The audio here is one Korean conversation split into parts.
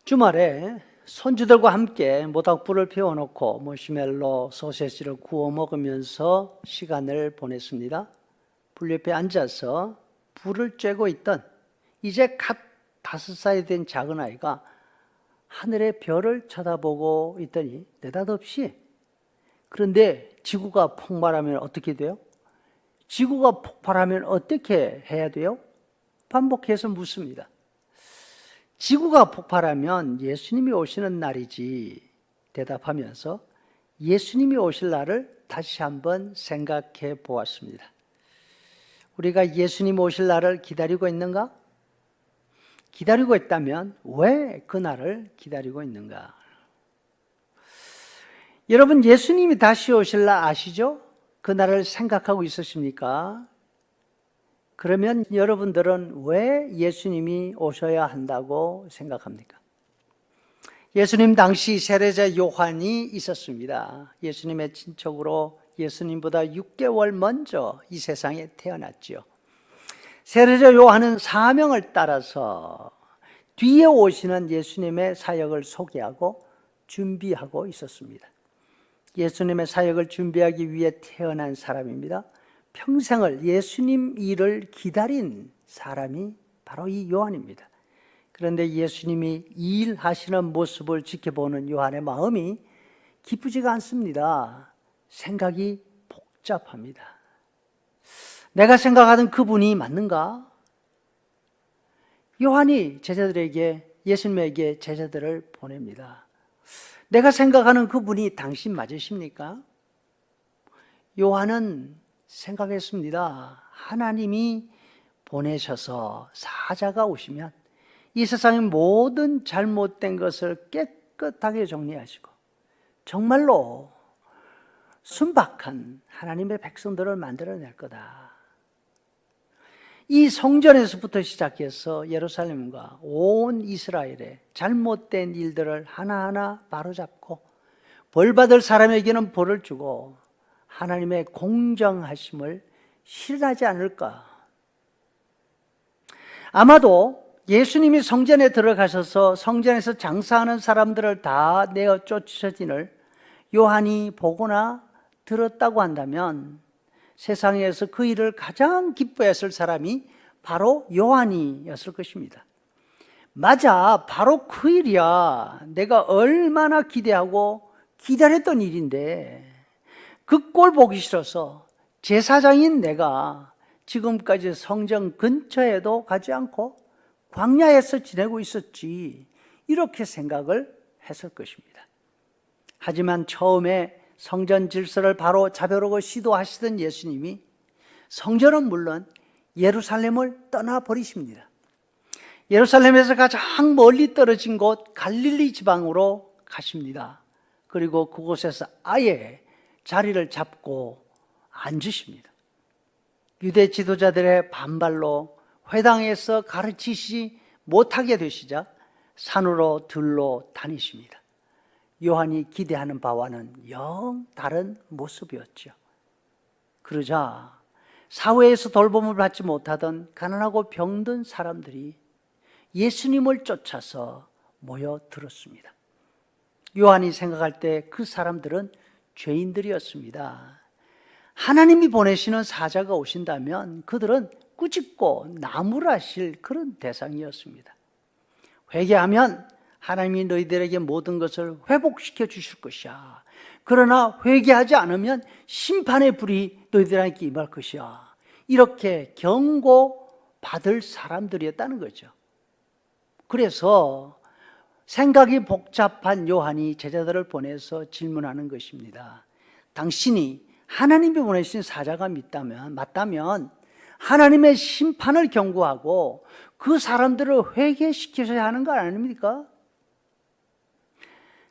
주말에 손주들과 함께 모닥불을 피워놓고 머시멜로 소세지를 구워 먹으면서 시간을 보냈습니다. 불 옆에 앉아서 불을 쬐고 있던 이제 갓 5살이 된 작은 아이가 하늘의 별을 쳐다보고 있더니 느닷없이, 그런데 지구가 폭발하면 어떻게 돼요? 지구가 폭발하면 어떻게 해야 돼요? 반복해서 묻습니다. 지구가 폭발하면 예수님이 오시는 날이지 대답하면서 예수님이 오실 날을 다시 한번 생각해 보았습니다. 우리가 예수님 오실 날을 기다리고 있는가? 기다리고 있다면 왜 그 날을 기다리고 있는가? 여러분, 예수님이 다시 오실 날 아시죠? 그 날을 생각하고 있으십니까? 그러면 여러분들은 왜 예수님이 오셔야 한다고 생각합니까? 예수님 당시 세례자 요한이 있었습니다. 예수님의 친척으로 예수님보다 6개월 먼저 이 세상에 태어났지요. 세례자 요한은 사명을 따라서 뒤에 오시는 예수님의 사역을 소개하고 준비하고 있었습니다. 예수님의 사역을 준비하기 위해 태어난 사람입니다. 평생을 예수님 일을 기다린 사람이 바로 이 요한입니다. 그런데 예수님이 일하시는 모습을 지켜보는 요한의 마음이 기쁘지가 않습니다. 생각이 복잡합니다. 내가 생각하던 그분이 맞는가? 요한이 예수님에게 제자들을 보냅니다. 내가 생각하는 그분이 당신 맞으십니까? 요한은 생각했습니다. 하나님이 보내셔서 사자가 오시면 이 세상의 모든 잘못된 것을 깨끗하게 정리하시고 정말로 순박한 하나님의 백성들을 만들어낼 거다. 이 성전에서부터 시작해서 예루살렘과 온 이스라엘의 잘못된 일들을 하나하나 바로잡고 벌받을 사람에게는 벌을 주고 하나님의 공정하심을 실현하지 않을까? 아마도 예수님이 성전에 들어가셔서 성전에서 장사하는 사람들을 다 내어 쫓으셔진을 요한이 보거나 들었다고 한다면 세상에서 그 일을 가장 기뻐했을 사람이 바로 요한이었을 것입니다. 맞아, 바로 그 일이야. 내가 얼마나 기대하고 기다렸던 일인데 그 꼴 보기 싫어서 제사장인 내가 지금까지 성전 근처에도 가지 않고 광야에서 지내고 있었지, 이렇게 생각을 했을 것입니다. 하지만 처음에 성전 질서를 바로 잡으려고 시도하시던 예수님이 성전은 물론 예루살렘을 떠나버리십니다. 예루살렘에서 가장 멀리 떨어진 곳 갈릴리 지방으로 가십니다. 그리고 그곳에서 아예 자리를 잡고 앉으십니다. 유대 지도자들의 반발로 회당에서 가르치지 못하게 되시자 산으로 들로 다니십니다. 요한이 기대하는 바와는 영 다른 모습이었죠. 그러자 사회에서 돌봄을 받지 못하던 가난하고 병든 사람들이 예수님을 쫓아서 모여들었습니다. 요한이 생각할 때 그 사람들은 죄인들이었습니다. 하나님이 보내시는 사자가 오신다면 그들은 꾸짖고 나무라실 그런 대상이었습니다. 회개하면 하나님이 너희들에게 모든 것을 회복시켜 주실 것이야. 그러나 회개하지 않으면 심판의 불이 너희들에게 임할 것이야. 이렇게 경고받을 사람들이었다는 거죠. 그래서 생각이 복잡한 요한이 제자들을 보내서 질문하는 것입니다. 당신이 하나님이 보내신 사자가 맞다면 하나님의 심판을 경고하고 그 사람들을 회개시키셔야 하는 거 아닙니까?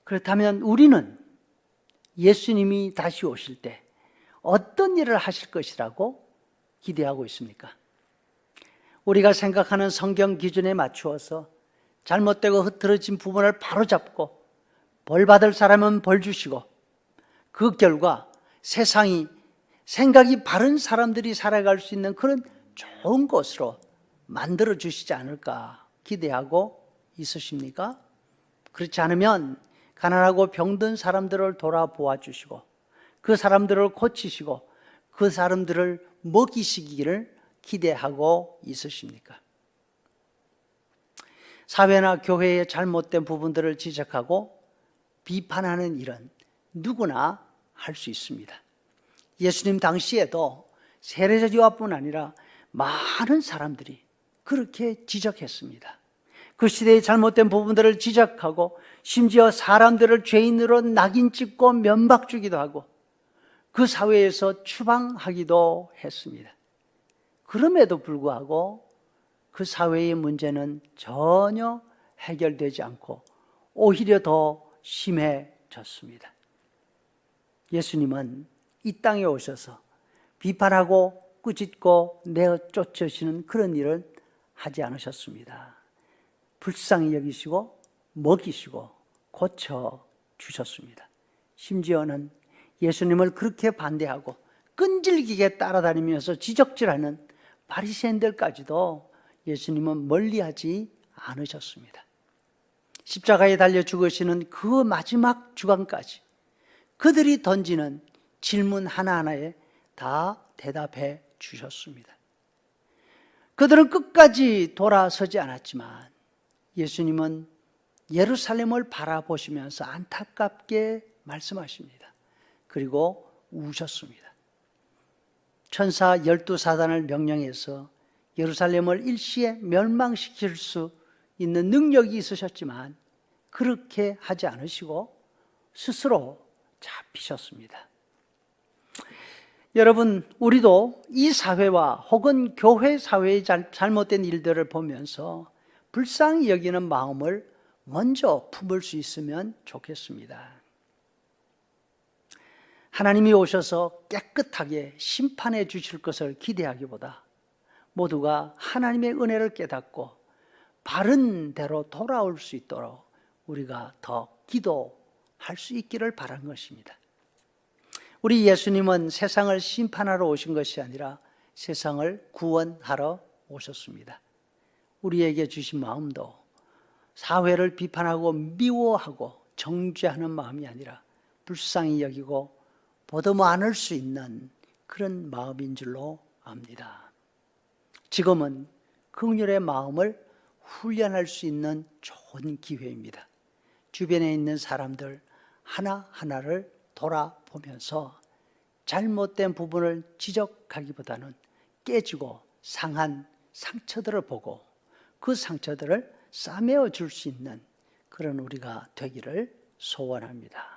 그렇다면 우리는 예수님이 다시 오실 때 어떤 일을 하실 것이라고 기대하고 있습니까? 우리가 생각하는 성경 기준에 맞추어서 잘못되고 흐트러진 부분을 바로잡고 벌받을 사람은 벌 주시고 그 결과 세상이 생각이 바른 사람들이 살아갈 수 있는 그런 좋은 것으로 만들어 주시지 않을까 기대하고 있으십니까? 그렇지 않으면 가난하고 병든 사람들을 돌아보아 주시고 그 사람들을 고치시고 그 사람들을 먹이시기를 기대하고 있으십니까? 사회나 교회의 잘못된 부분들을 지적하고 비판하는 일은 누구나 할 수 있습니다. 예수님 당시에도 세례자리와뿐 아니라 많은 사람들이 그렇게 지적했습니다. 그 시대의 잘못된 부분들을 지적하고 심지어 사람들을 죄인으로 낙인 찍고 면박 주기도 하고 그 사회에서 추방하기도 했습니다. 그럼에도 불구하고 그 사회의 문제는 전혀 해결되지 않고 오히려 더 심해졌습니다. 예수님은 이 땅에 오셔서 비판하고 꾸짖고 내어 쫓으시는 그런 일을 하지 않으셨습니다. 불쌍히 여기시고 먹이시고 고쳐 주셨습니다. 심지어는 예수님을 그렇게 반대하고 끈질기게 따라다니면서 지적질하는 바리새인들까지도 예수님은 멀리하지 않으셨습니다. 십자가에 달려 죽으시는 그 마지막 주간까지 그들이 던지는 질문 하나하나에 다 대답해 주셨습니다. 그들은 끝까지 돌아서지 않았지만 예수님은 예루살렘을 바라보시면서 안타깝게 말씀하십니다. 그리고 우셨습니다. 천사 12사단을 명령해서 예루살렘을 일시에 멸망시킬 수 있는 능력이 있으셨지만 그렇게 하지 않으시고 스스로 잡히셨습니다. 여러분, 우리도 이 사회와 혹은 교회 사회의 잘못된 일들을 보면서 불쌍히 여기는 마음을 먼저 품을 수 있으면 좋겠습니다. 하나님이 오셔서 깨끗하게 심판해 주실 것을 기대하기보다 모두가 하나님의 은혜를 깨닫고 바른 대로 돌아올 수 있도록 우리가 더 기도할 수 있기를 바란 것입니다. 우리 예수님은 세상을 심판하러 오신 것이 아니라 세상을 구원하러 오셨습니다. 우리에게 주신 마음도 사회를 비판하고 미워하고 정죄하는 마음이 아니라 불쌍히 여기고 보듬어 안을 수 있는 그런 마음인 줄로 압니다. 지금은 긍휼의 마음을 훈련할 수 있는 좋은 기회입니다. 주변에 있는 사람들 하나하나를 돌아보면서 잘못된 부분을 지적하기보다는 깨지고 상한 상처들을 보고 그 상처들을 싸매어 줄 수 있는 그런 우리가 되기를 소원합니다.